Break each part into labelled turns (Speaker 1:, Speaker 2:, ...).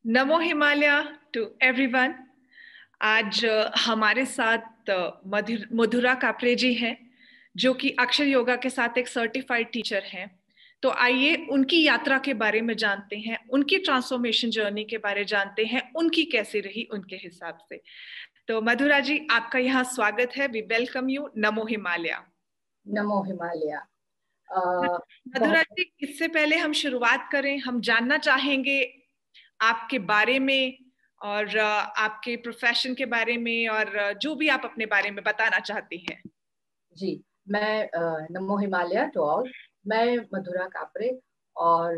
Speaker 1: NaMo Himalaya to everyone. आज हमारे साथ मधुरा कापरे जी हैं, जो कि अक्षर योगा के साथ एक सर्टिफाइड टीचर हैं। तो आइए उनकी यात्रा के बारे में जानते हैं, उनकी ट्रांसफॉर्मेशन जर्नी के बारे जानते हैं, उनकी कैसे रही उनके हिसाब से। तो मधुरा जी, आपका यहाँ स्वागत है। We welcome you. नमो हिमालय।
Speaker 2: नमो हिमालय।
Speaker 1: मधुरा
Speaker 2: बहुत
Speaker 1: जी, इससे पहले हम शुरुआत करें, हम जानना चाहेंगे आपके बारे में और आपके प्रोफेशन के बारे में और जो भी आप अपने बारे में बताना चाहती हैं।
Speaker 2: जी। मैं नमो हिमालय टू ऑल। मैं मधुरा कापरे और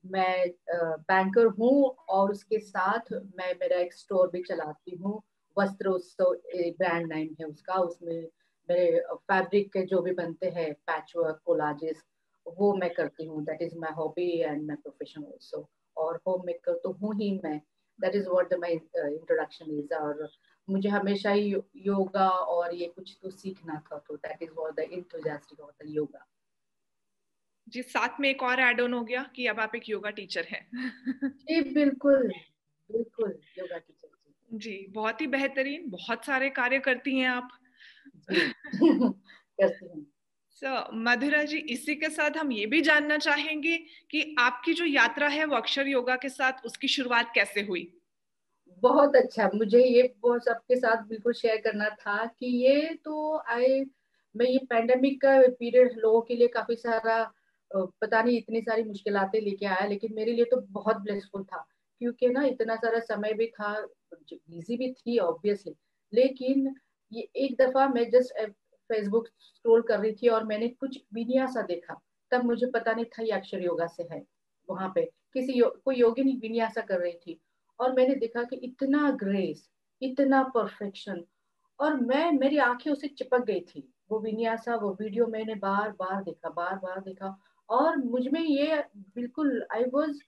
Speaker 2: मैं बैंकर हूँ और उसके साथ मैं मेरा एक स्टोर भी चलाती हूँ। वस्त्र उत्सव ब्रांड नेम है उसका। उसमें मेरे फैब्रिक के जो भी बनते हैं, पैच वर्क, कोलाजेस, वो मैं करती हूँ। That is my hobby and my profession also. और होम मेकर तो हूँ ही मैं। That is what my introduction is. और मुझे हमेशा ही योगा और ये कुछ तो सीखना था, तो that is what the enthusiastic of the yoga.
Speaker 1: जी, साथ में एक और एड ऑन हो गया कि अब आप एक योगा टीचर हैं।
Speaker 2: जी बिल्कुल। बिल्कुल योगा टीचर जी।
Speaker 1: जी, बहुत ही बेहतरीन, बहुत सारे कार्य करती हैं आप।
Speaker 2: जी करती हूँ।
Speaker 1: मधुरा जी, इसी के साथ हम ये भी जानना चाहेंगे कि आपकी जो यात्रा है वो अक्षर योगा के साथ, उसकी शुरुआत कैसे हुई।
Speaker 2: बहुत अच्छा। मुझे ये बहुत सबके साथ बिल्कुल शेयर करना था कि ये तो मैं ये पैंडेमिक का पीरियड लोगों के लिए काफी सारा पता नहीं इतनी सारी मुश्किलातें लेके आया, लेकिन मेरे लिए तो बहुत ब्लेसफुल था। क्योंकि ना इतना सारा समय भी था, बिजी भी थी ऑब्वियसली। लेकिन ये एक दफा मैं जस्ट फेसबुक स्क्रॉल कर रही थी और मैंने कुछ विनिया सा देखा। तब मुझे पता नहीं था ये अक्षर योगा से है। वहां पे कोई योगिनी विन्यासा कर रही थी और मैंने देखा कि इतना ग्रेस, इतना परफेक्शन। और मेरी आंखें उसे चिपक गई थी। वो विन्यासा, वो वीडियो मैंने बार बार देखा, बार बार देखा। और मुझ में ये बिल्कुल आई वॉज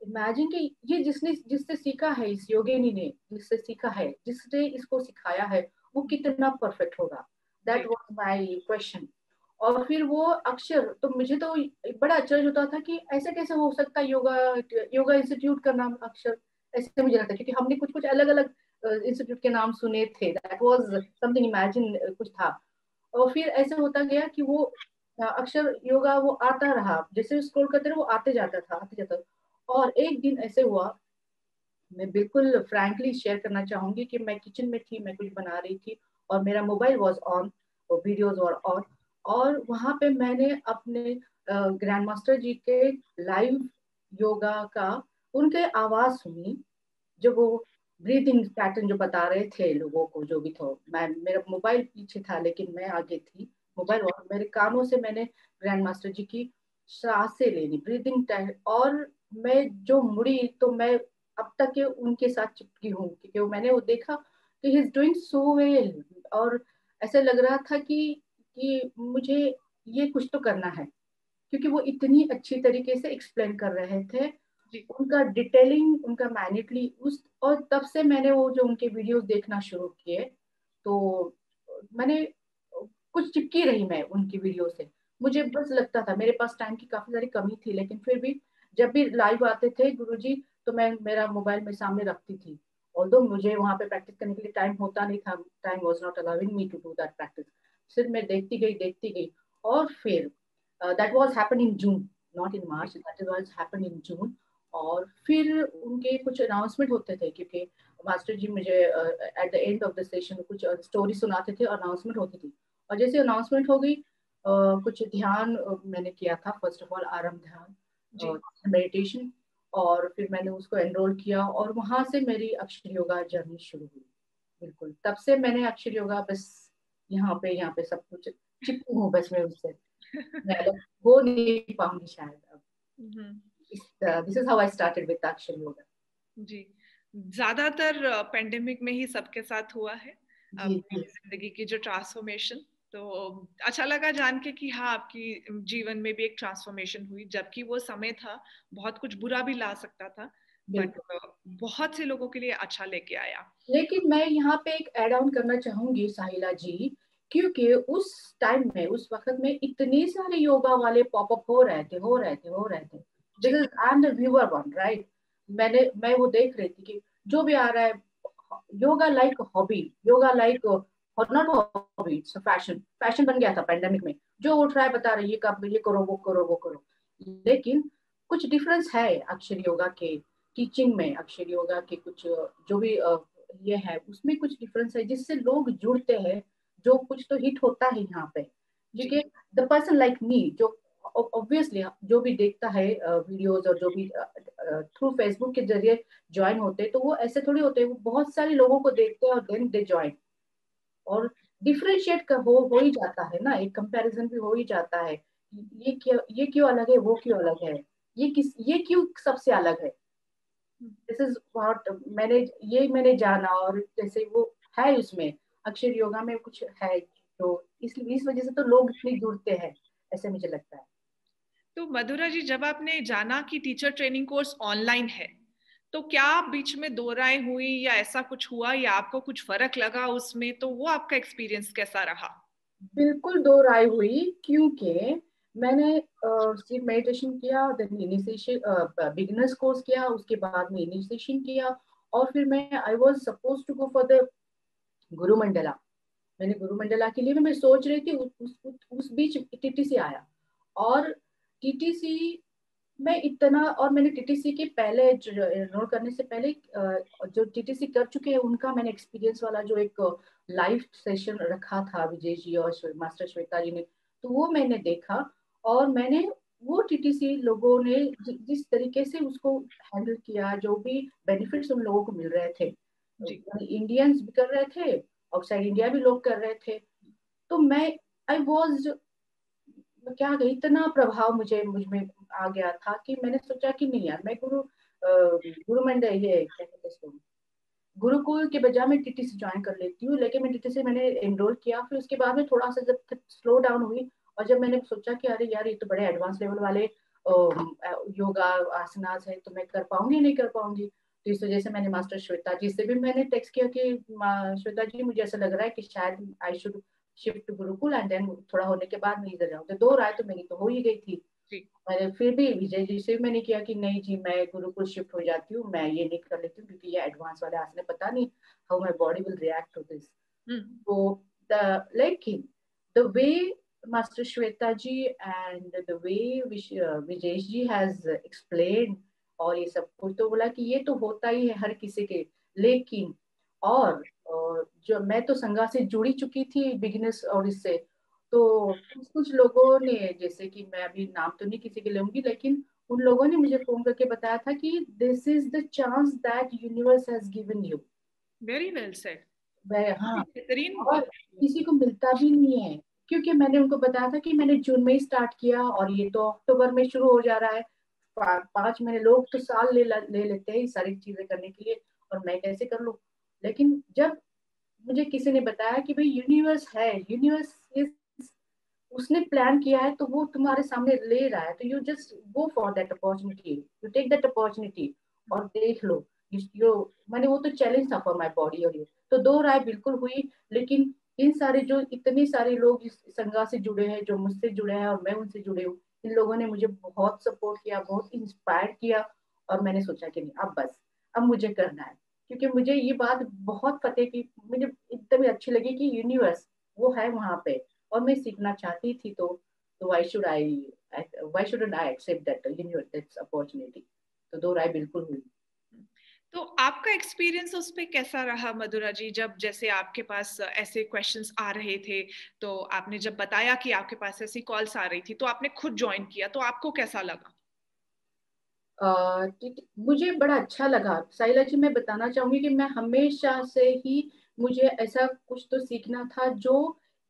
Speaker 2: इमेजिन कि ये जिससे सीखा है, इस योगिनी ने जिससे सीखा है, जिसने इसको सिखाया है, वो कितना परफेक्ट होगा। दैट
Speaker 1: जी।
Speaker 2: Was my question. और फिर वो अक्षर, तो मुझे तो बड़ा आश्चर्य होता था कि ऐसे कैसे हो सकता है। योगा योगा इंस्टीट्यूट का नाम अक्षर, ऐसे मुझे लगता है क्योंकि हमने कुछ कुछ अलग अलग इंस्टीट्यूट के नाम सुने थे। दैट वाज समथिंग इमेजिन कुछ था। और फिर ऐसे होता गया कि वो अक्षर योगा वो आता रहा, जैसे स्क्रॉल करते रहे वो आते जाता था, आते जाता था। और एक दिन ऐसे हुआ, मैं बिल्कुल फ्रैंकली शेयर करना चाहूंगी कि मैं किचन में थी, मैं कुछ बना रही थी और मेरा मोबाइल वॉज ऑन और वीडियोज और ऑन। और वहां पे मैंने अपने ग्रैंड मास्टर जी के लाइव योगा का उनके आवाज सुनी। जब वो ब्रीदिंग पैटर्न जो बता रहे थे लोगों को, जो भी था, मैं मेरा मोबाइल पीछे था लेकिन मैं आगे थी।
Speaker 1: जी।
Speaker 2: मोबाइल और मेरे कानों से मैंने ग्रैंड मास्टर जी की सांसें लेनी, ब्रीदिंग टाइम। और मैं जो मुड़ी तो मैं अब तक के उनके साथ चिपकी हूँ, क्योंकि मैंने वो देखा कि he is doing so well. और ऐसा लग रहा था कि मुझे ये कुछ तो करना है, क्योंकि वो इतनी अच्छी तरीके से एक्सप्लेन कर रहे थे।
Speaker 1: जी।
Speaker 2: उनका डिटेलिंग, उनका मैन्युटली उस, और तब से मैंने वो जो उनके वीडियोस देखना शुरू किए। तो मैंने कुछ चिपकी रही मैं उनकी वीडियो से। मुझे
Speaker 1: जी।
Speaker 2: बस लगता था, मेरे पास टाइम की काफी सारी कमी थी, लेकिन फिर भी जब भी लाइव आते थे गुरुजी, तो मैं मेरा मोबाइल में सामने रखती थी। ऑल्दो मुझे वहां पे प्रैक्टिस करने के लिए टाइम होता नहीं था, time was not allowing me to do that practice. सिर्फ मैं देखती गई, देखती गई। और फिर that was happen in June, not in March, that was happen in June. और फिर उनके कुछ अनाउंसमेंट होते थे, क्योंकि मास्टर जी मुझे at the end of the session कुछ स्टोरी सुनाते थे और अनाउंसमेंट होती थी। और जैसे अनाउंसमेंट हो गई, कुछ ध्यान मैंने किया था, फर्स्ट ऑफ ऑल आराम ध्यान,
Speaker 1: जी।
Speaker 2: मेडिटेशन। और फिर मैंने उसको एनरोल किया और वहां से मेरी अक्षर योगा जर्नी शुरू हुई। बिल्कुल तब से मैंने अक्षर योगा बस यहाँ पे सब कुछ चिपकू हूँ बस मैं उससे। मैं अलग हो नहीं पाऊंगी शायद अब।
Speaker 1: Hmm.
Speaker 2: This is how I started with Akshar Yoga.
Speaker 1: जी, ज्यादातर पेंडेमिक में ही सबके साथ हुआ है
Speaker 2: जी
Speaker 1: अपनी
Speaker 2: जी।
Speaker 1: जिंदगी की जो ट्रांसफॉर्मेशन। तो अच्छा लगा जान के कि हाँ, आपकी जीवन में भी एक ट्रांसफॉर्मेशन हुई, जबकि वो समय था बहुत कुछ बुरा भी ला सकता था, बट
Speaker 2: बिल्कुल।
Speaker 1: बहुत से लोगों के लिए अच्छा लेके आया।
Speaker 2: लेकिन मैं यहाँ पे एक एड ऑन करना चाहूंगी साहिला जी, क्योंकि उस टाइम में, उस वक्त में इतने सारे योगा वाले पॉपअप हो रहे थे, हो रहे थे, हो रहे थे। दिस
Speaker 1: जी।
Speaker 2: Is I am the viewer one, right. मैं वो देख रही थी कि जो भी आ रहा है, yoga like hobby, yoga like not hobby, it's fashion, fashion बन गया था पेंडेमिक में। जो उठ रहा है बता रही है, ये करो वो करो वो करो। लेकिन कुछ डिफरेंस है अक्षर योगा के टीचिंग में, अक्षर योगा के कुछ जो भी ये है उसमें कुछ डिफरेंस है जिससे लोग जुड़ते हैं। जो कुछ तो हिट होता है यहाँ पे,
Speaker 1: जी।
Speaker 2: क्योंकि द पर्सन लाइक मी जो ऑब्वियसली जो भी देखता है वीडियोज, और जो भी थ्रू फेसबुक के जरिए ज्वाइन होते हैं, तो वो ऐसे थोड़ी होते हैं, वो बहुत सारे लोगों को देखते हैं और देन दे ज्वाइन। और डिफरेंशिएट हो ही जाता है ना, एक कंपैरिजन भी हो ही जाता है। ये क्यों अलग है, वो क्यों अलग है, ये क्यों सबसे अलग है। दिस इज व्हाट मैंने जाना। और जैसे वो है उसमें, अक्षर योगा में कुछ है, तो इस वजह से तो लोग इतने जुड़ते हैं, ऐसे मुझे लगता है।
Speaker 1: तो मधुरा जी, जब आपने जाना कि टीचर ट्रेनिंग कोर्स ऑनलाइन है, तो क्या बीच में दो राय हुई या ऐसा कुछ हुआ या आपको कुछ फर्क लगा उसमें, तो वो आपका एक्सपीरियंस कैसा रहा?
Speaker 2: बिल्कुल दो राय हुई, क्योंकि मैंने सिर्फ मेडिटेशन किया, देन इनिशिएशन बिगिनर्स कोर्स किया, उसके बाद में इनिशिएशन किया, और फिर मैं I was suppose to go for the Guru Mandala. मैंने गुरु मंडला के लिए भी मैं सोच रही थी, उस बीच टीटीसी आया। और टीटीसी मैं इतना, और मैंने टीटीसी के पहले एनरोल करने से पहले जो टीटीसी कर चुके हैं उनका मैंने एक्सपीरियंस वाला जो एक लाइव सेशन रखा था विजय जी और मास्टर श्वेता जी ने, तो वो मैंने देखा। और मैंने वो टीटीसी लोगों ने जिस तरीके से उसको हैंडल किया, जो भी बेनिफिट्स उन लोगों को मिल रहे थे,
Speaker 1: जी।
Speaker 2: इंडियंस भी कर रहे थे, आउटसाइड इंडिया भी लोग कर रहे थे, तो मैं आई वॉज क्या गई, इतना प्रभाव मुझ में आ गया था कि मैंने सोचा कि नहीं यार, मैं गुरु मंडल, ये क्या कहते हैं इसको, गुरुकुल के बजाय मैं टीटीसी ज्वाइन कर लेती हूँ। लेकिन मैं टीटीसी मैंने एनरोल किया, फिर उसके बाद में थोड़ा सा जब स्लो डाउन हुई, और जब मैंने सोचा कि अरे यार ये तो बड़े एडवांस लेवल वाले योगा आसनास है, तो मैं कर पाऊंगी नहीं कर पाऊंगी। तो इस वजह से मैंने मास्टर श्वेता जी से भी मैंने टेक्स्ट किया कि श्वेता जी मुझे ऐसा लग रहा है कि शायद I should shift to Gurukul, and then थोड़ा होने के बाद मैं इधर जाऊँ। तो दो राय तो मेरी तो हो ही गई थी।
Speaker 1: जी।
Speaker 2: मैंने फिर भी विजय जी से मैंने किया कि नहीं जी, मैं गुरुकुल शिफ्ट हो जाती हूँ, मैं ये नहीं कर लेती हूँ, क्योंकि ये एडवांस वाले आसने पता नहीं how my body will react to this.
Speaker 1: Hmm.
Speaker 2: तो द लेकिन the way master Shweta ji and the way Vijesh ji has explain और ये सब कुछ, तो बोला कि ये तो होता ही है हर किसी के। लेकिन और जो मैं तो संघा से जुड़ी चुकी थी बिगिनर्स और इससे, तो कुछ कुछ लोगों ने, जैसे कि मैं अभी नाम तो नहीं किसी के लूंगी, लेकिन उन लोगों ने मुझे फोन करके बताया था कि this is the chance that universe has given you.
Speaker 1: Very well said.
Speaker 2: वह हाँ,
Speaker 1: बेहतरीन
Speaker 2: और
Speaker 1: बात।
Speaker 2: किसी को मिलता भी नहीं है, क्योंकि मैंने उनको बताया था कि मैंने जून में ही स्टार्ट किया और ये तो अक्टूबर में शुरू हो जा रहा है। 5 महीने, लोग तो साल ले लेते हैं ये सारी चीजें करने के लिए, और मैं कैसे कर लूं। लेकिन जब मुझे किसी ने बताया कि भाई यूनिवर्स है, यूनिवर्स इज, उसने प्लान किया है तो वो तुम्हारे सामने ले रहा है, तो you just go for that opportunity, you take that opportunity और देख लो। यो मैंने, वो तो चैलेंज था फॉर माय बॉडी। और ये तो दो राय बिल्कुल हुई। लेकिन इन सारे जो इतने सारे लोग इस संघा से जुड़े हैं, जो मुझसे जुड़े हैं और मैं उनसे जुड़े हूँ, इन लोगों ने मुझे बहुत सपोर्ट किया, बहुत इंस्पायर किया। और मैंने सोचा कि नहीं, अब बस, अब मुझे करना है, क्योंकि मुझे ये बात बहुत पता की मुझे एकदम अच्छी लगी कि यूनिवर्स वो है वहां पे, और मैं सीखना चाहती थी। तो why should I accept that universe that's opportunity. तो दो राय बिल्कुल हुई।
Speaker 1: तो आपका एक्सपीरियंस उस पे कैसा रहा मधुरा जी, जब जैसे आपके पास ऐसे क्वेश्चंस आ रहे थे, तो आपने जब बताया कि आपके पास ऐसी कॉल्स आ रही थी, तो आपने खुद ज्वाइन किया, तो आपको कैसा लगा?
Speaker 2: मुझे बड़ा अच्छा लगा साइला जी। मैं बताना चाहूंगी कि मैं हमेशा से ही, मुझे ऐसा कुछ तो सीखना था जो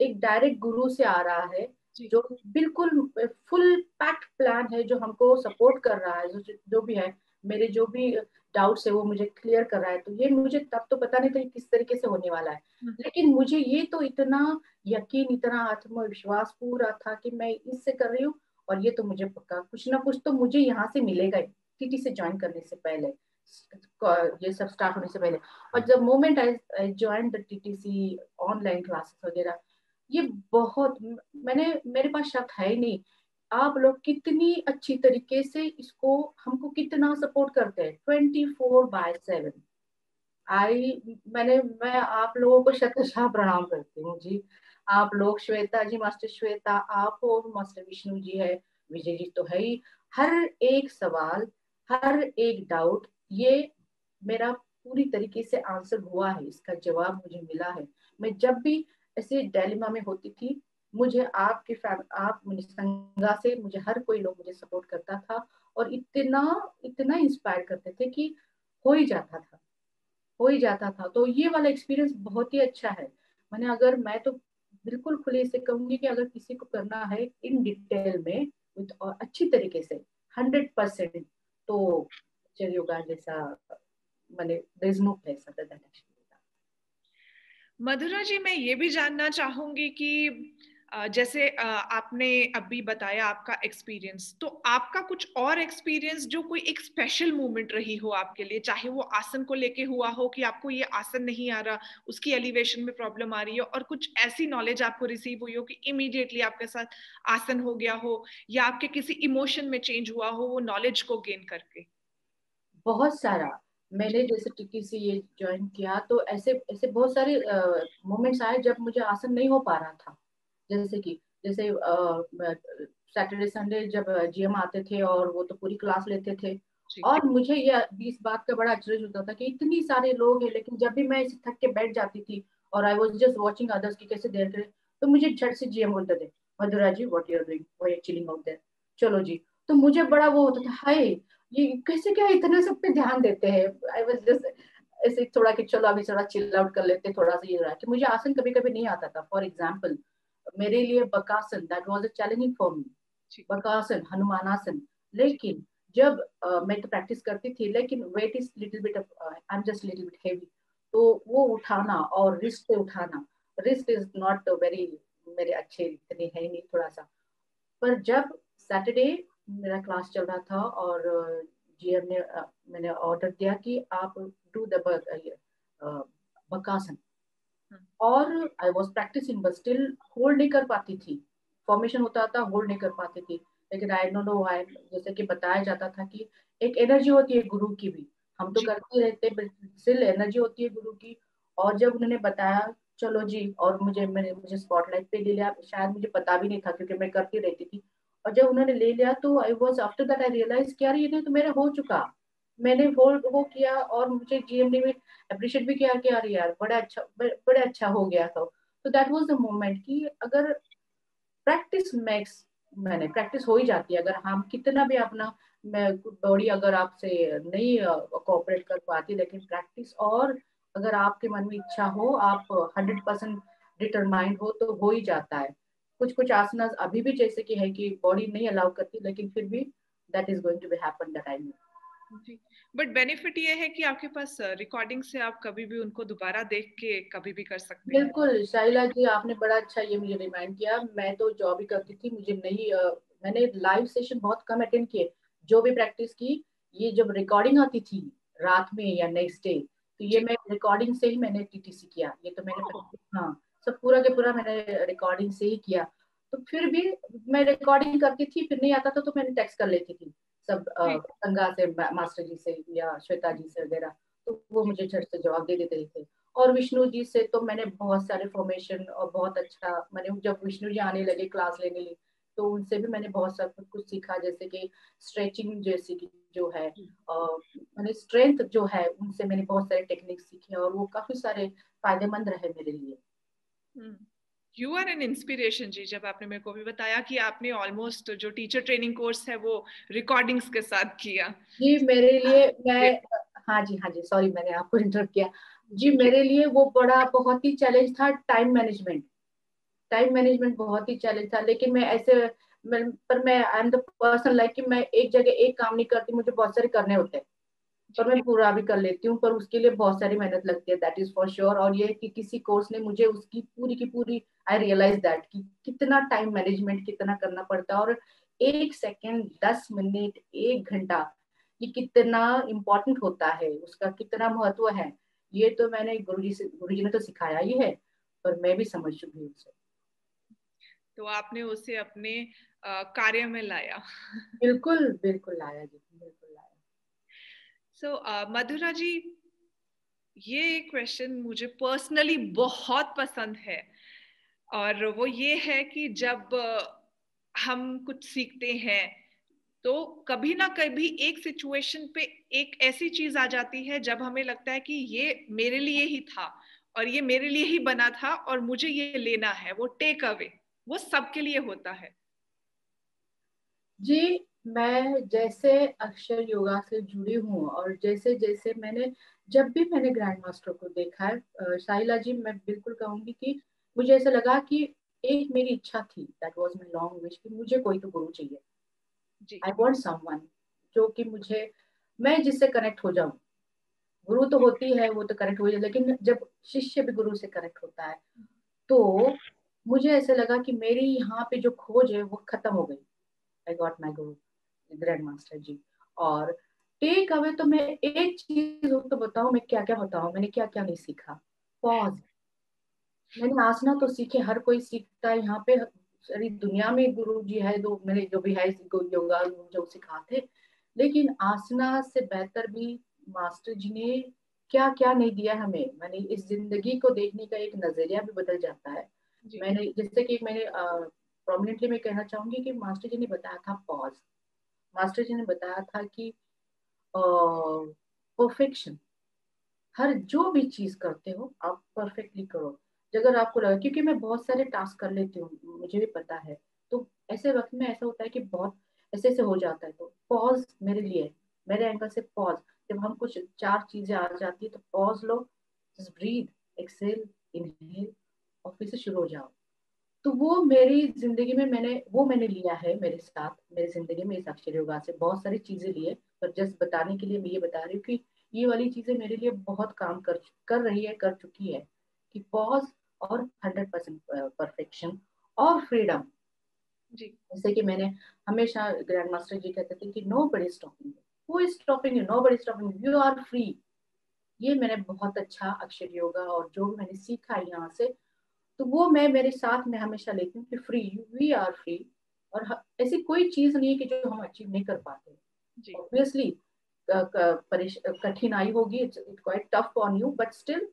Speaker 2: एक डायरेक्ट गुरु से आ रहा है,
Speaker 1: जी।
Speaker 2: जो बिल्कुल फुल पैक्ड प्लान है, जो हमको सपोर्ट कर रहा है, जो भी है, मेरे जो भी डाउट्स है वो मुझे क्लियर कर रहा है। तो ये मुझे तब तो पता नहीं था कि किस तरीके से होने वाला है,
Speaker 1: हम्म।
Speaker 2: लेकिन मुझे ये तो इतना यकीन, इतना आत्मविश्वास पूरा था कि मैं इससे कर रही हूँ, और ये तो मुझे पक्का कुछ ना कुछ तो मुझे यहाँ से मिलेगा ही, टीटी से ज्वाइन करने से पहले, ये सब स्टार्ट होने से पहले। और जब moment I join the TTC online classes वगैरह, ये बहुत, मैंने, मेरे पास शक है ही नहीं आप लोग कितनी अच्छी तरीके से इसको, हमको कितना सपोर्ट करते हैं 24/7। आई मैं आप लोगों को शतशः प्रणाम करती हूँ जी। आप लोग, श्वेता जी, मास्टर श्वेता, आप हो, मास्टर विष्णु जी है, विजय जी तो है ही। हर एक सवाल, हर एक डाउट, ये मेरा पूरी तरीके से आंसर हुआ है, इसका जवाब मुझे मिला है। मैं जब भी ऐसे डायलेमा में होती थी, मुझे आप संगा से मुझे हर कोई लोग मुझे सपोर्ट करता था, और इतना इतना इंस्पायर करते थे कि हो ही जाता था, हो ही जाता था। तो ये वाला एक्सपीरियंस बहुत ही अच्छा है। मैं तो बिल्कुल खुले से कहूंगी कि अगर किसी को करना है इन डिटेल में, विद और अच्छी तरीके से 100%, तो चलिए योगा जैसा, मैंने there is no place other than actually.
Speaker 1: Madhura ji, मैं ये भी जानना चाहूंगी कि जैसे आपने अभी बताया आपका एक्सपीरियंस, तो आपका कुछ और एक्सपीरियंस जो कोई एक स्पेशल मोमेंट रही हो आपके लिए, चाहे वो आसन को लेके हुआ हो कि आपको ये आसन नहीं आ रहा, उसकी एलिवेशन में प्रॉब्लम आ रही हो, और कुछ ऐसी नॉलेज आपको रिसीव हुई हो कि इमीडिएटली आपके साथ आसन हो गया हो, या आपके किसी इमोशन में चेंज हुआ हो वो नॉलेज को गेन करके।
Speaker 2: बहुत सारा। मैंने जैसे टीटी से ये ज्वाइन किया, तो ऐसे ऐसे बहुत सारे मोमेंट्स आए जब मुझे आसन नहीं हो पा रहा था। जैसे कि जैसे सैटरडे संडे जब जीएम आते थे और वो तो पूरी क्लास लेते थे,
Speaker 1: जी।
Speaker 2: और मुझे ये इस बात का बड़ा आश्चर्य होता था कि इतनी सारे लोग हैं, लेकिन जब भी मैं ऐसे थक के बैठ जाती थी और I was just watching others की कैसे देख रहे, तो मुझे झट से जीएम बोलते थे, मधुरा जी व्हाट यू आर डूइंग, वो चिलिंग आउट देयर, चलो जी। तो मुझे बड़ा वो होता था, हाय ये कैसे क्या इतना सब पे ध्यान देते हैं। आई वाज जस्ट ऐसे थोड़ा कि चलो अभी थोड़ा चिल आउट कर लेते, थोड़ा सा ये रहा कि मुझे आसन कभी कभी नहीं आता था। फॉर एग्जाम्पल, मेरे लिए Bakasana that was a challenging for me,
Speaker 1: जी।
Speaker 2: बकासन, हनुमानासन।
Speaker 1: जी।
Speaker 2: लेकिन जब मैं तो प्रैक्टिस करती थी, लेकिन weight is little bit, I am just little bit heavy, तो वो उठाना और रिस्ट से उठाना, रिस्ट इज नॉट वेरी, मेरे अच्छे इतने है नहीं थोड़ा सा। पर जब सैटरडे मेरा क्लास चल रहा था और जीएम ने मैंने ऑर्डर दिया कि आप डू द बकासन,
Speaker 1: हम्म।
Speaker 2: और I was practising but still hold नहीं कर पाती थी। फॉर्मेशन होता था, होल्ड नहीं कर पाती थी। लेकिन आई डोंट नो व्हाई, जैसे कि बताया जाता था कि एक एनर्जी होती है गुरु की भी, हम तो
Speaker 1: जी।
Speaker 2: करते रहते बट स्टिल एनर्जी होती है गुरु की। और जब उन्होंने बताया चलो जी, और मुझे स्पॉटलाइट पे ले लिया, शायद मुझे पता भी नहीं था क्योंकि मैं करती रहती थी। और जब उन्होंने ले लिया तो I was after that I realise कि यार ये तो मेरा हो चुका, मैंने वो किया, और मुझे जीएम ने भी अप्रिशिएट भी किया कि यार यार बड़ा अच्छा हो गया। तो दैट वाज द मोमेंट कि अगर प्रैक्टिस मैक्स, मैंने प्रैक्टिस हो ही जाती है। अगर हम कितना भी अपना बॉडी अगर आपसे नहीं कोऑपरेट कर पाती, लेकिन प्रैक्टिस, और अगर आपके मन में इच्छा हो, आप 100% डिटरमाइंड हो, तो हो ही जाता है। कुछ कुछ आसना अभी भी जैसे कि है कि बॉडी नहीं अलाउ करती, लेकिन फिर भी that is going to be happen that I know.
Speaker 1: जी। बट बेनिफिट ये है कि आपके पास रिकॉर्डिंग से आप कभी भी उनको दोबारा देख के कभी भी कर सकते हैं।
Speaker 2: बिल्कुल शाइला जी, आपने बड़ा अच्छा ये मुझे रिमाइंड किया। मैं तो जॉब ही करती थी, मुझे नहीं मैंने लाइव सेशन बहुत कम अटेंड किए। जो भी प्रैक्टिस की, ये जब रिकॉर्डिंग आती थी रात में या नेक्स्ट डे, तो ये
Speaker 1: जी।
Speaker 2: मैं रिकॉर्डिंग से ही मैंने टीटीसी किया। ये तो मैंने
Speaker 1: ओह।
Speaker 2: हाँ, सब पूरा के पूरा मैंने रिकॉर्डिंग से ही किया। तो फिर भी मैं रिकॉर्डिंग करती थी, फिर नहीं आता था तो मैंने टेक्स्ट कर लेती थी सब
Speaker 1: जी।
Speaker 2: संगा से, मास्टर जी से या श्वेता जी से वगैरह, तो वो
Speaker 1: जी।
Speaker 2: मुझे झट से जवाब दे देते थे। और विष्णु जी से तो मैंने बहुत सारे फॉर्मेशन, और बहुत अच्छा, मैंने जब विष्णु जी आने लगे क्लास लेने लिए, तो उनसे भी मैंने बहुत सारा कुछ सीखा, जैसे कि स्ट्रेचिंग जैसी की जो है,
Speaker 1: जी।
Speaker 2: मैंने स्ट्रेंथ जो है उनसे मैंने बहुत सारे टेक्निक सीखे, और वो काफी सारे फायदेमंद रहे मेरे लिए।
Speaker 1: यू आर एन इंस्पिरेशन जी। जब आपने मेरे को भी बताया कि आपने ऑलमोस्ट जो टीचर ट्रेनिंग कोर्स है वो रिकॉर्डिंग्स के साथ किया।
Speaker 2: जी मेरे लिए, मैं, हाँ जी सॉरी मैंने आपको इंटरप्ट किया। जी
Speaker 1: जी।
Speaker 2: मेरे लिए वो बड़ा बहुत ही चैलेंज था, टाइम मैनेजमेंट। टाइम मैनेजमेंट बहुत ही चैलेंज था। लेकिन मैं आई एम द पर्सन लाइक कि मैं एक जगह एक काम नहीं करती, मुझे बहुत सारे करने होते हैं। पर
Speaker 1: जी।
Speaker 2: मैं पूरा भी कर लेती हूँ, पर उसके लिए बहुत सारी मेहनत लगती है, दैट इज फॉर श्योर। और ये कि किसी कोर्स ने मुझे उसकी पूरी की पूरी, आई रियलाइज दैट कि कितना टाइम मैनेजमेंट कितना करना पड़ता है, और 1 सेकेंड, 10 मिनट, 1 घंटा, ये कितना इम्पोर्टेंट होता है, उसका कितना महत्व है। ये तो मैंने गुरुजी ने तो सिखाया ही है, पर मैं भी समझ चुकी हूँ उसे।
Speaker 1: तो आपने उसे अपने कार्य में लाया।
Speaker 2: बिल्कुल बिल्कुल लाया जी, बिल्कुल लाया।
Speaker 1: मधुरा जी, ये क्वेश्चन मुझे पर्सनली बहुत पसंद है, और वो ये है कि जब हम कुछ सीखते हैं तो कभी ना कभी एक सिचुएशन पे एक ऐसी चीज आ जाती है जब हमें लगता है कि ये मेरे लिए ही था और ये मेरे लिए ही बना था और मुझे ये लेना है, वो टेक अवे, वो सबके लिए होता है।
Speaker 2: जी, मैं जैसे अक्षर योगा से जुड़ी हूँ और जैसे जैसे जब भी मैंने ग्रैंड मास्टर को देखा है, साहिला जी, मैं बिल्कुल कहूंगी कि मुझे ऐसा लगा कि एक मेरी इच्छा थी, that was my long wish, कि मुझे कोई तो गुरु चाहिए।
Speaker 1: जी
Speaker 2: आई वांट समवन जो कि मैं जिससे कनेक्ट हो जाऊं। गुरु तो होती है, वो तो कनेक्ट हो जाए, लेकिन जब शिष्य भी गुरु से कनेक्ट होता है तो मुझे ऐसा लगा कि मेरी यहाँ पे जो खोज है वो खत्म हो गई। I got my Guru, grand master जी। और टेक अवे तो मैं एक चीज तो बताऊं, मैं क्या क्या बताऊं, मैंने क्या क्या नहीं सीखा। पॉज। मैंने आसना तो सीखे, हर कोई सीखता है यहाँ पे, सारी दुनिया में गुरु जी है, दो मैंने जो भी है योगा जो सिखाते, लेकिन आसना से बेहतर भी मास्टर जी ने क्या क्या नहीं दिया हमें। मैंने इस जिंदगी को देखने का एक नजरिया भी बदल जाता है।
Speaker 1: जी
Speaker 2: मैंने जैसे कि मैंने प्रोमिनेंटली मैं कहना चाहूंगी कि मास्टर जी ने बताया था पॉज। मास्टर जी ने बताया था कि परफेक्शन, हर जो भी चीज करते हो आप परफेक्टली करो। अगर आपको लगा, क्योंकि मैं बहुत सारे टास्क कर लेती हूँ, मुझे भी पता है, तो ऐसे वक्त में ऐसा होता है कि बहुत ऐसे ऐसे हो जाता है, तो पॉज मेरे लिए, मेरे एंगल से पॉज। जब हम कुछ चार चीजें आ जाती है तो पॉज लो, जस्ट ब्रीथ, एक्सेल, इनहेल, और फिर से शुरू हो जाओ। तो वो मेरी जिंदगी में मैंने लिया है मेरे साथ, मेरी जिंदगी में इस अक्षर योगा से बहुत सारी चीजें लिए। पर जस्ट बताने के लिए मैं ये बता रही हूँ कि ये वाली चीजें मेरे लिए बहुत काम कर रही है, कर चुकी है, कि पॉज और 100% परफेक्शन और फ्रीडम।
Speaker 1: जी
Speaker 2: जैसे कि मैंने हमेशा, ग्रैंड मास्टर जी कहते थे कि nobody stopping you, who is stopping you, nobody stopping you, are free. ये मैंने बहुत अच्छा अक्षर योगा और जो भी मैंने सीखा है यहाँ से, तो वो मैं मेरे साथ में हमेशा लेती हूँ कि फ्री, वी आर फ्री। और ऐसी कोई चीज नहीं है कि जो हम अचीव नहीं कर पाते।
Speaker 1: जी
Speaker 2: ऑब्वियसली कठिनाई होगी, it's quite tough on you, but still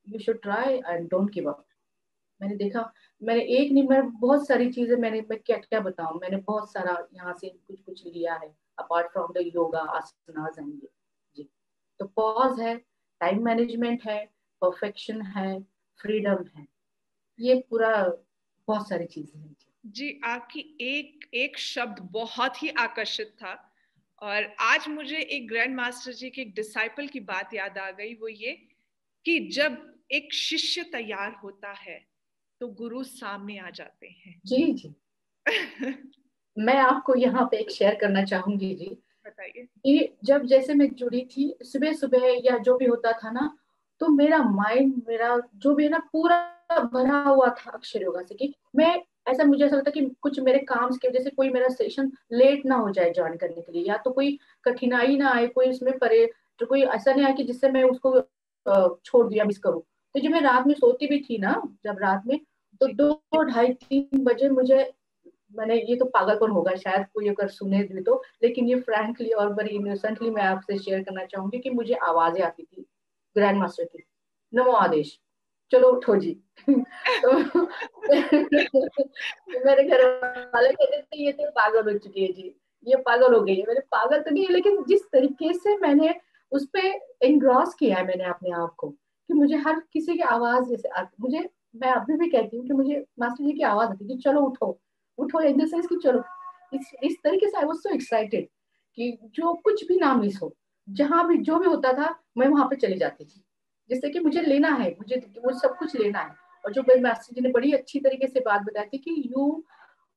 Speaker 2: you should try and don't give up. मैंने देखा, मैंने एक नहीं, मैं बहुत सारी चीजें मैं क्या क्या बताऊं, मैंने बहुत सारा यहाँ से कुछ कुछ लिया है, apart from the yoga asanas and ये। जी, तो पॉज है, टाइम मैनेजमेंट है, परफेक्शन है, फ्रीडम है, ये पूरा बहुत सारी चीजें हैं जी।
Speaker 1: जी, आपकी एक एक शब्द बहुत ही आकर्षित था, और आज मुझे एक ग्रैंड मास्टर जी के एक डिसाइपल की बात याद आ गई, वो ये कि जब एक शिष्य तैयार होता है तो गुरु सामने आ जाते हैं।
Speaker 2: जी जी, मैं आपको यहाँ पे एक शेयर करना चाहूंगी जी,
Speaker 1: बताइए।
Speaker 2: कि जब जैसे मैं जुड़ी थी सुबह सुबह या जो भी होता था ना, तो मेरा माइंड, मेरा जो भी है ना, पूरा भरा हुआ था अक्षर योगा से, कि मैं ऐसा, मुझे ऐसा लगता कि कुछ मेरे काम की वजह से कोई मेरा सेशन लेट ना हो जाए ज्वाइन करने के लिए, या तो कोई कठिनाई ना आए, कोई उसमें परे, तो कोई ऐसा नहीं आए कि जिससे मैं उसको छोड़ दिया, मिस करूँ। तो जब मैं रात में सोती भी थी ना, जब रात में, तो
Speaker 1: जी
Speaker 2: 2 2:30 3 बजे मुझे, मैंने, ये तो पागलपन होगा शायद कोई अगर सुने भी तो, लेकिन ये फ्रैंकली और बड़ी इनोसेंटली मैं आपसे शेयर करना चाहूंगी कि मुझे आवाजें आती थी ग्रैंड मास्टर की, नमो आदेश, चलो उठो जी। तो मेरे घर वाले कहते थे ये तो पागल हो चुकी है जी, ये पागल हो गई है। मैंने, पागल तो नहीं है, लेकिन जिस तरीके से मैंने उस पे एनग्रॉस किया है मैंने अपने आप को, कि मुझे हर किसी की आवाज जैसे मुझे, मैं अभी भी कहती हूँ कि मुझे मास्टर जी की आवाज आती है कि चलो उठो, उठो, इन द सेंस कि चलो, इस तरीके से आई वाज सो एक्साइटेड कि जो कुछ भी ना मिस हो, जहां भी जो भी होता था मैं वहां पे चली जाती थी, जिससे कि मुझे लेना है, मुझे वो सब कुछ लेना है। और जो मास्टर जी ने बड़ी अच्छी तरीके से बात बताई थी कि यू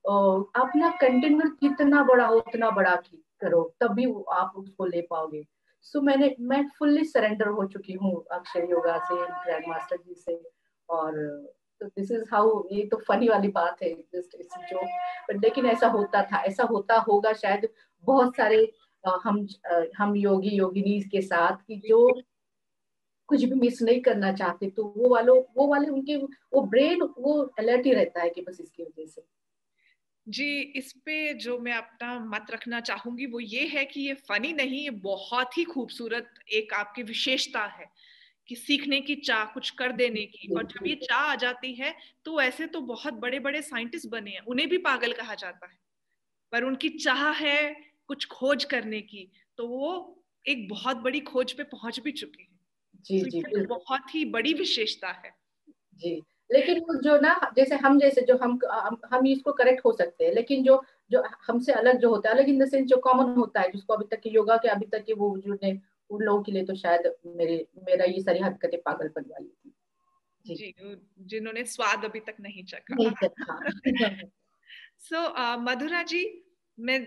Speaker 2: अपना कंटेनर जितना बड़ा हो उतना बड़ा करो, तभी आप उसको ले पाओगे। सो मैं फुल्ली सरेंडर हो चुकी हूँ अक्षर योगा से, ग्रैंड मास्टर जी से। और तो दिस इज हाउ, ये तो फनी वाली बात है, जस्ट इट्स जो, लेकिन ऐसा होता था, ऐसा होता होगा शायद बहुत सारे हम योगी योगिनी के साथ, कि जो कुछ भी मिस नहीं करना चाहते, तो वो वाले उनके वो ब्रेन वो अलर्ट ही रहता है कि बस इसकी वजह से।
Speaker 1: जी, इस पे जो मैं अपना मत रखना चाहूंगी वो ये है कि ये फनी नहीं, ये बहुत ही खूबसूरत एक आपकी विशेषता है कि सीखने की चाह, कुछ कर देने की।
Speaker 2: जी
Speaker 1: और जब
Speaker 2: जी
Speaker 1: ये चाह आ जाती है तो ऐसे तो बहुत बड़े बड़े साइंटिस्ट बने हैं, उन्हें भी पागल कहा जाता है, पर उनकी चाह है कुछ खोज करने की, तो वो एक बहुत बड़ी खोज पे पहुंच भी चुके हैं।
Speaker 2: जी
Speaker 1: तो
Speaker 2: जी
Speaker 1: ये तो
Speaker 2: बिल्कुल।
Speaker 1: बहुत ही बड़ी विशेषता है।
Speaker 2: जी, लेकिन वो जो ना, जैसे हम, जैसे जो हम इसको करेक्ट हो सकते हैं, लेकिन जो जो हमसे अलग जो होता है, अलग इन द सेंस जो कॉमन होता है, जिसको अभी तक के योगा के अभी तक के वो जो ने, उन लोगों के लिए तो शायद मेरा ये सारी हरकतें पागलपन वाली थी। जी।
Speaker 1: जी, जिन्होंने स्वाद अभी तक नहीं चखा।
Speaker 2: नहीं चखा।
Speaker 1: सो मधुरा जी, मैं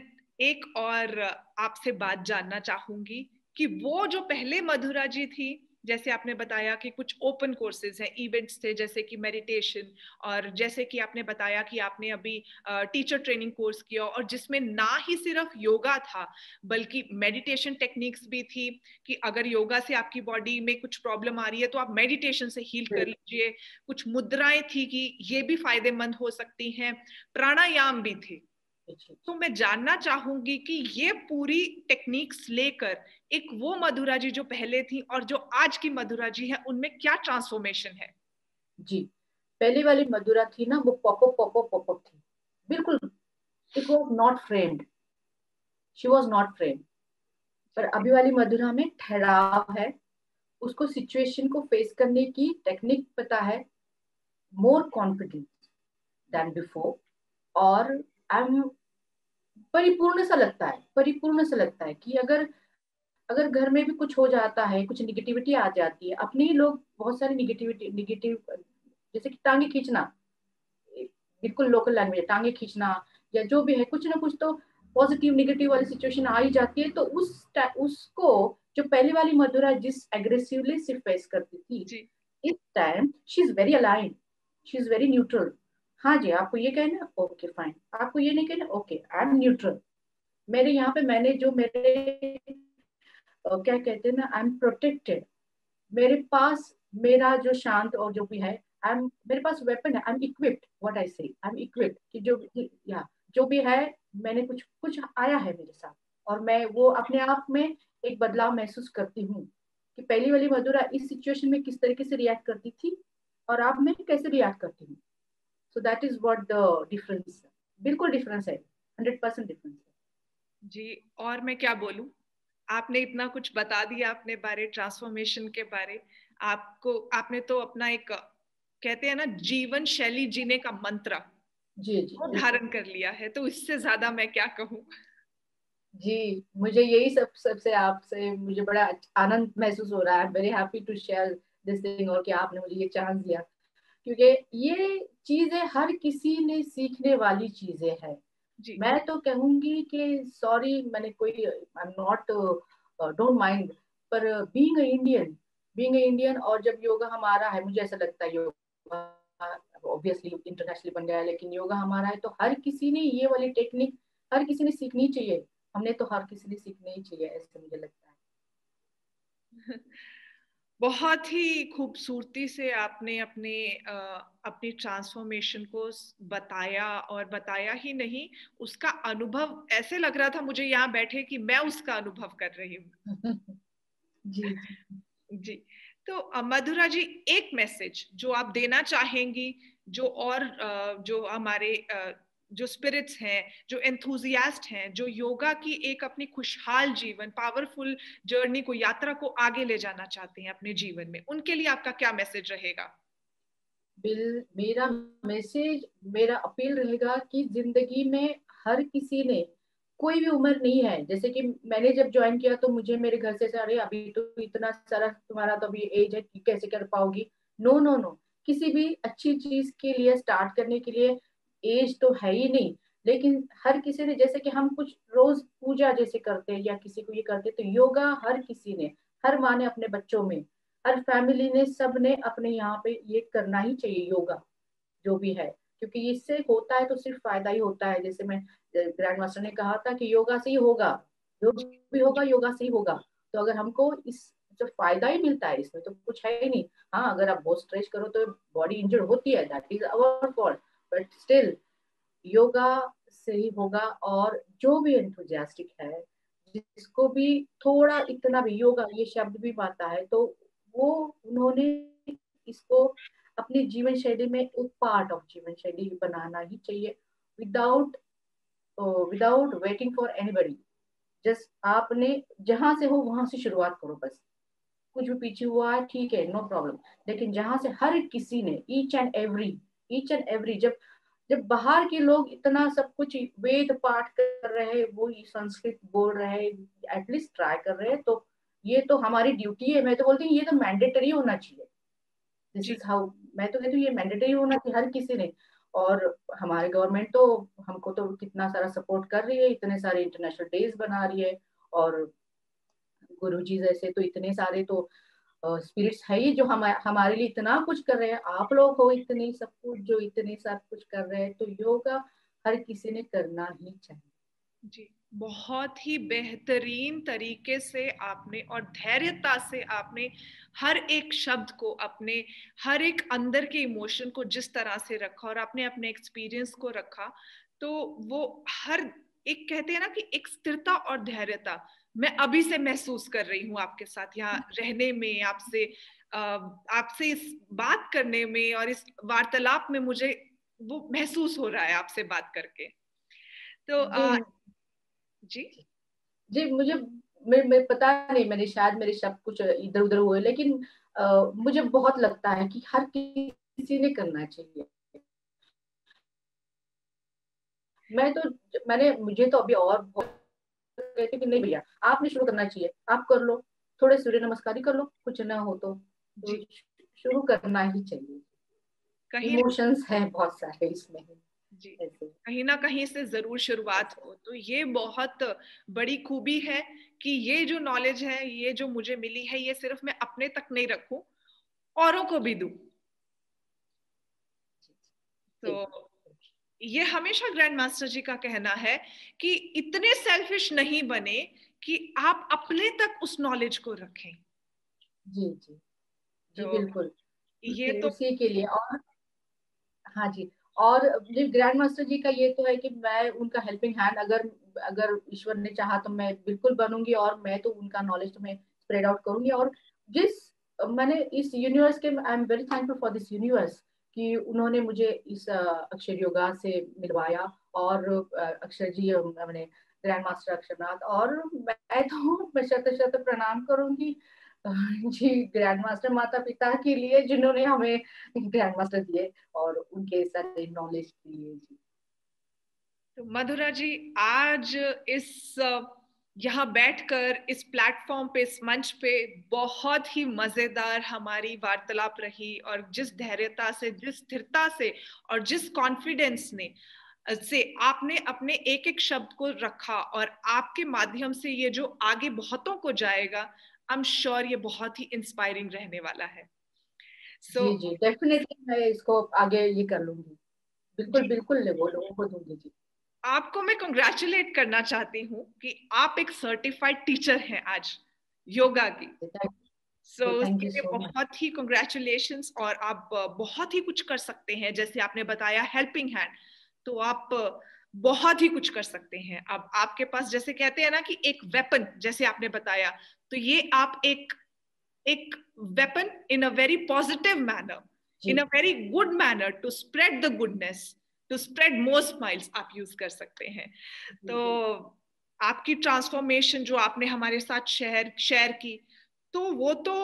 Speaker 1: एक और आपसे बात जानना चाहूंगी कि वो जो पहले मधुरा जी थी, जैसे आपने बताया कि कुछ ओपन कोर्सेज हैं, इवेंट्स थे जैसे कि मेडिटेशन, और जैसे कि आपने बताया कि आपने अभी टीचर ट्रेनिंग कोर्स किया और जिसमें ना ही सिर्फ योगा था बल्कि मेडिटेशन टेक्निक्स भी थी, कि अगर योगा से आपकी बॉडी में कुछ प्रॉब्लम आ रही है तो आप मेडिटेशन से हील कर लीजिए। कुछ मुद्राएं थी कि ये भी फायदेमंद हो सकती हैं, प्राणायाम भी थे। तो मैं जानना चाहूंगी कि ये पूरी टेक्निक्स लेकर एक वो मधुरा जी जो पहले थी और जो आज की मधुरा जी है, उनमें क्या ट्रांसफॉर्मेशन है?
Speaker 2: जी, पहली वाली मधुरा थी ना, वो पॉपअप पॉपअप पॉपअप थी, बिल्कुल। It was not friend, she was not friend. पर अभी वाली मधुरा में ठहराव है, उसको सिचुएशन को फेस करने की टेक्निक पता है, मोर कॉन्फिडेंस देन बिफोर। और आई एम परिपूर्ण सा लगता है, परिपूर्ण सा लगता है कि अगर अगर घर में भी कुछ हो जाता है, कुछ निगेटिविटी आ जाती है, अपने ही लोग बहुत सारी निगेटिव, जैसे कि टांगे खींचना, बिल्कुल लोकल लैंग्वेज, टांगे खींचना या जो भी है, कुछ ना कुछ तो पॉजिटिव निगेटिव वाली सिचुएशन आ ही जाती है। तो उसको, जो पहली वाली मधुरा जिस एग्रेसिवली से फेस करती थी,
Speaker 1: जी।
Speaker 2: इस time she is very aligned, she is very neutral. हाँ जी, आपको ये कहना, ओके फाइन, आपको ये नहीं कहना, ओके आई एम न्यूट्रल। मेरे यहाँ पे मैंने जो मेरे क्या कहते हैं ना, आई एम प्रोटेक्टेड। मेरे पास मेरा जो शांत और जो भी है, आई एम, मेरे पास वेपन है, I am equipped, what I से, आई एम इक्विप्ड कि या जो भी है, मैंने कुछ कुछ आया है मेरे साथ, और मैं वो अपने आप में एक बदलाव महसूस करती हूँ कि पहली वाली मधुरा इस सिचुएशन में किस तरीके से रिएक्ट करती थी और अब मैं कैसे रिएक्ट करती हूँ। So that is what the difference, बिल्कुल डिफरेंस है, 100% डिफरेंस है।
Speaker 1: जी, और मैं क्या बोलूं, आपने इतना कुछ बता दिया अपने बारे, ट्रांसफॉर्मेशन के बारे। आपको, आपने तो अपना एक, कहते हैं ना, जीवन शैली जीने का मंत्र
Speaker 2: जी जी
Speaker 1: वो
Speaker 2: बिल्कुल।
Speaker 1: धारण कर लिया है, तो इससे ज्यादा मैं क्या कहूँ।
Speaker 2: जी, मुझे यही सबसे आपसे मुझे बड़ा आनंद महसूस हो रहा है, very happy to share this thing, और कि आपने मुझे ये चांस दिया, क्योंकि ये चीजें हर किसी ने सीखने वाली चीजें हैं।
Speaker 1: जी।
Speaker 2: मैं तो कहूंगी कि सॉरी, मैंने कोई, I am not, don't mind, पर बीइंग इंडियन, और जब योगा हमारा है, मुझे ऐसा लगता है योगा ऑब्वियसली इंटरनेशनली बन गया है, लेकिन योगा हमारा है तो हर किसी ने ये वाली टेक्निक, हर किसी ने सीखनी चाहिए। हमने तो हर किसी ने सीखनी ही चाहिए, ऐसे मुझे लगता है।
Speaker 1: बहुत ही खूबसूरती से आपने अपने अपनी ट्रांसफॉर्मेशन को बताया, और बताया ही नहीं, उसका अनुभव ऐसे लग रहा था मुझे यहाँ बैठे कि मैं उसका अनुभव कर रही हूँ।
Speaker 2: जी जी।
Speaker 1: जी। तो मधुरा जी, एक मैसेज जो आप देना चाहेंगी, जो और जो हमारे जो स्पिरिट्स हैं, जो एंथुजियास्ट हैं, जो योगा की एक अपनी खुशहाल जीवन, पावरफुल जर्नी को, यात्रा को आगे ले जाना चाहते हैं अपने जीवन में, उनके लिए आपका क्या मैसेज रहेगा?
Speaker 2: मेरा मैसेज, मेरा अपील रहेगा कि जिंदगी में हर किसी ने, कोई भी उम्र नहीं है, जैसे कि मैंने जब ज्वाइन किया तो मुझे मेरे घर से, अरे अभी तो इतना सारा तुम्हारा तो अभी एज है, कैसे कर पाओगी। नो नो नो, किसी भी अच्छी चीज के लिए स्टार्ट करने के लिए एज तो है ही नहीं। लेकिन हर किसी ने, जैसे कि हम कुछ रोज पूजा जैसे करते हैं या किसी को ये करते, तो योगा हर किसी ने, हर माँ ने अपने बच्चों में, हर फैमिली ने, सब ने अपने यहाँ पे ये करना ही चाहिए योगा, जो भी है। क्योंकि इससे होता है तो सिर्फ फायदा ही होता है, जैसे मैं ग्रैंड मास्टर ने कहा था कि योगा से ही होगा, जो
Speaker 1: जी।
Speaker 2: भी होगा योगा से ही होगा। तो अगर हमको इस, जो फायदा ही मिलता है इसमें, तो कुछ है ही नहीं। हाँ, अगर आप बहुत स्ट्रेच करो तो बॉडी इंजर्ड होती है, that is our fault, but still yoga से ही होगा। और जो भी एंथुजियास्टिक है, जिसको भी थोड़ा इतना भी योगा ये शब्द भी आता है, तो वो उन्होंने इसको अपनी जीवन शैली में एक पार्ट ऑफ जीवन शैली बनाना ही चाहिए, without without waiting for anybody. Just आपने जहां से हो वहां से शुरुआत करो बस। कुछ भी पीछे हुआ है ठीक है, नो प्रॉब्लम, लेकिन जहां से हर किसी ने ईच एंड एवरी, जब जब बाहर के लोग इतना सब कुछ वेद पाठ कर रहे हैं, वो संस्कृत बोल रहे हैं, एटलीस्ट ट्राई कर रहे हैं, तो ये तो हमारी ड्यूटी है। मैं तो बोलती हूँ ये तो मैंडेटरी होना चाहिए। दिस
Speaker 1: जी
Speaker 2: इज हाउ, मैं तो कहती हूँ ये मैंडेटरी होना चाहिए हर किसी ने। और हमारे गवर्नमेंट तो हमको तो कितना सारा सपोर्ट कर रही है, इतने सारे इंटरनेशनल डेज बना रही है, और गुरुजी जैसे तो इतने सारे तो स्पिरिट्स है ही जो हमारे लिए इतना कुछ कर रहे हैं। आप लोग हो इतने सब कुछ जो इतने सब कुछ कर रहे हैं, तो योगा हर किसी ने करना ही चाहिए।
Speaker 1: जी, बहुत ही बेहतरीन तरीके से आपने और धैर्यता से आपने हर एक शब्द को, अपने हर एक अंदर के इमोशन को जिस तरह से रखा और आपने अपने एक्सपीरियंस को रखा, तो वो हर एक, कहते हैं ना कि एक स्थिरता और धैर्यता मैं अभी से महसूस कर रही हूँ आपके साथ यहाँ रहने में, आपसे इस बात करने में और इस वार्तालाप में मुझे वो महसूस हो रहा है आपसे बात करके। तो
Speaker 2: जी
Speaker 1: जी
Speaker 2: जी, मुझे मैं पता नहीं, मैंने शायद मेरे शब्द कुछ इधर उधर हुए, लेकिन मुझे बहुत लगता है कि हर किसी ने करना चाहिए। मैं तो मुझे तो अभी और बहुत कहते कि नहीं भैया आपने शुरू करना चाहिए, आप कर लो, थोड़े सूर्य नमस्कार ही कर लो, कुछ ना हो तो
Speaker 1: जी,
Speaker 2: शुरू करना ही चाहिए।
Speaker 1: कहीं
Speaker 2: इमोशंस है बहुत सारे इसमें
Speaker 1: जी,
Speaker 2: ऐसे।
Speaker 1: कहीं ना कहीं से जरूर शुरुआत हो, तो ये बहुत बड़ी खूबी है कि ये जो नॉलेज है, ये जो मुझे मिली है, ये सिर्फ मैं अपने तक नहीं रखूं, औरों को भी दूं।
Speaker 2: जी
Speaker 1: तो ये हमेशा ग्रैंड मास्टर जी का कहना है कि इतने सेल्फिश नहीं बने कि आप अपने तक उस नॉलेज को रखें।
Speaker 2: जी जी जी
Speaker 1: तो
Speaker 2: बिल्कुल,
Speaker 1: ये तो
Speaker 2: उसी के लिए। और हाँ जी, और जो ग्रैंड मास्टर जी का ये तो है कि मैं उनका हेल्पिंग हैंड, अगर अगर ईश्वर ने चाहा तो मैं बिल्कुल बनूंगी, और मैं तो उनका नॉलेज तो मैं स्प्रेड आउट करूंगी। और जिस मैंने इस यूनिवर्स के, I am very thankful for this universe कि उन्होंने मुझे इस अक्षर योगा से मिलवाया। और अक्षर जी मैंने ग्रैंड मास्टर अक्षरनाथ, और मैं शत शत प्रणाम करूंगी जी ग्रैंड मास्टर माता पिता के लिए जिन्होंने हमें ग्रैंड मास्टर दिए और उनके सारे नॉलेज के लिए जी।
Speaker 1: तो मधुरा जी, आज इस यहाँ बैठकर इस प्लेटफॉर्म पे, इस मंच पे बहुत ही मजेदार हमारी वार्तालाप रही, और जिस धैर्यता से, जिस स्थिरता से और जिस कॉन्फिडेंस से आपने अपने एक एक शब्द को रखा, और आपके माध्यम से ये जो आगे बहुतों को जाएगा, आई एम श्योर ये बहुत ही इंस्पायरिंग रहने वाला है। सो
Speaker 2: जी जी डेफिनेटली मैं इसको आगे ये कर लूंगी, बिल्कुल
Speaker 1: जी,
Speaker 2: बिल्कुल वो लोगों को दूंगी जी।
Speaker 1: आपको मैं कंग्रेचुलेट करना चाहती हूँ कि आप एक सर्टिफाइड टीचर हैं आज योगा की। सो
Speaker 2: थैंक
Speaker 1: उसके
Speaker 2: यू
Speaker 1: लिए
Speaker 2: सो मच।
Speaker 1: बहुत ही कंग्रेचुलेशंस, और आप बहुत ही कुछ कर सकते हैं, जैसे आपने बताया हेल्पिंग हैंड, तो आप बहुत ही कुछ कर सकते हैं। अब आपके पास, जैसे कहते हैं ना कि एक वेपन, जैसे आपने बताया, तो ये आप एक weapon in a very positive manner, in
Speaker 2: जी
Speaker 1: a very good manner, to spread the goodness, to spread more smiles आप यूज कर सकते हैं।
Speaker 2: जी
Speaker 1: तो
Speaker 2: जी
Speaker 1: आपकी ट्रांसफॉर्मेशन जो आपने हमारे साथ शेयर शेयर की, तो वो तो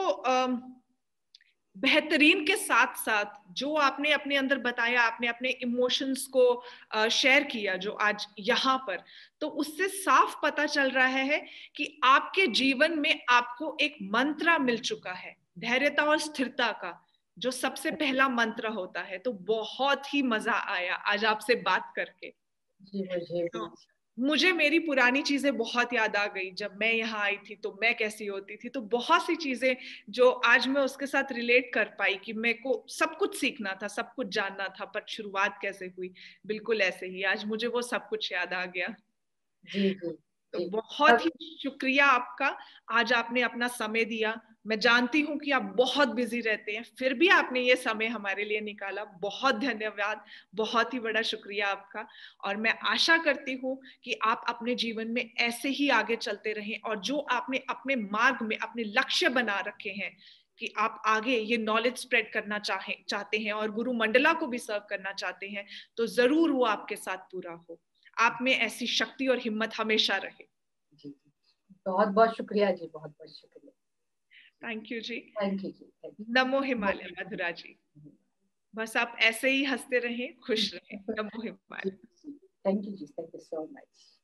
Speaker 1: बेहतरीन के साथ साथ जो आपने अपने अंदर बताया, आपने अपने इमोशंस को शेयर किया जो आज यहाँ पर, तो उससे साफ पता चल रहा है कि आपके जीवन में आपको एक मंत्र मिल चुका है, धैर्यता और स्थिरता का, जो सबसे पहला मंत्र होता है। तो बहुत ही मजा आया आज आपसे बात करके।
Speaker 2: जी मुझे भी।
Speaker 1: हाँ, मुझे मेरी पुरानी चीजें बहुत याद आ गई, जब मैं यहाँ आई थी तो मैं कैसी होती थी, तो बहुत सी चीजें जो आज मैं उसके साथ रिलेट कर पाई कि मेरे को सब कुछ सीखना था, सब कुछ जानना था, पर शुरुआत कैसे हुई, बिल्कुल ऐसे ही आज मुझे वो सब कुछ याद आ गया।
Speaker 2: जी जी
Speaker 1: तो बहुत ही शुक्रिया आपका, आज आपने अपना समय दिया। मैं जानती हूँ कि आप बहुत बिजी रहते हैं, फिर भी आपने ये समय हमारे लिए निकाला, बहुत धन्यवाद, बहुत ही बड़ा शुक्रिया आपका। और मैं आशा करती हूँ कि आप अपने जीवन में ऐसे ही आगे चलते रहें, और जो आपने अपने मार्ग में अपने लक्ष्य बना रखे हैं कि आप आगे ये नॉलेज स्प्रेड करना चाहते हैं और गुरु मंडला को भी सर्व करना चाहते हैं, तो जरूर वो आपके साथ पूरा हो। आप में ऐसी शक्ति और हिम्मत हमेशा रहे।
Speaker 2: जी, बहुत बहुत शुक्रिया जी, बहुत बहुत शुक्रिया।
Speaker 1: थैंक यू जी।
Speaker 2: थैंक यू जी, thank
Speaker 1: Namo Himalaya Mathura ji.
Speaker 2: You.
Speaker 1: बस आप ऐसे ही हंसते रहें, खुश रहें। नमो
Speaker 2: जी,
Speaker 1: हिमालय।
Speaker 2: थैंक यू जी, थैंक यू सो मच।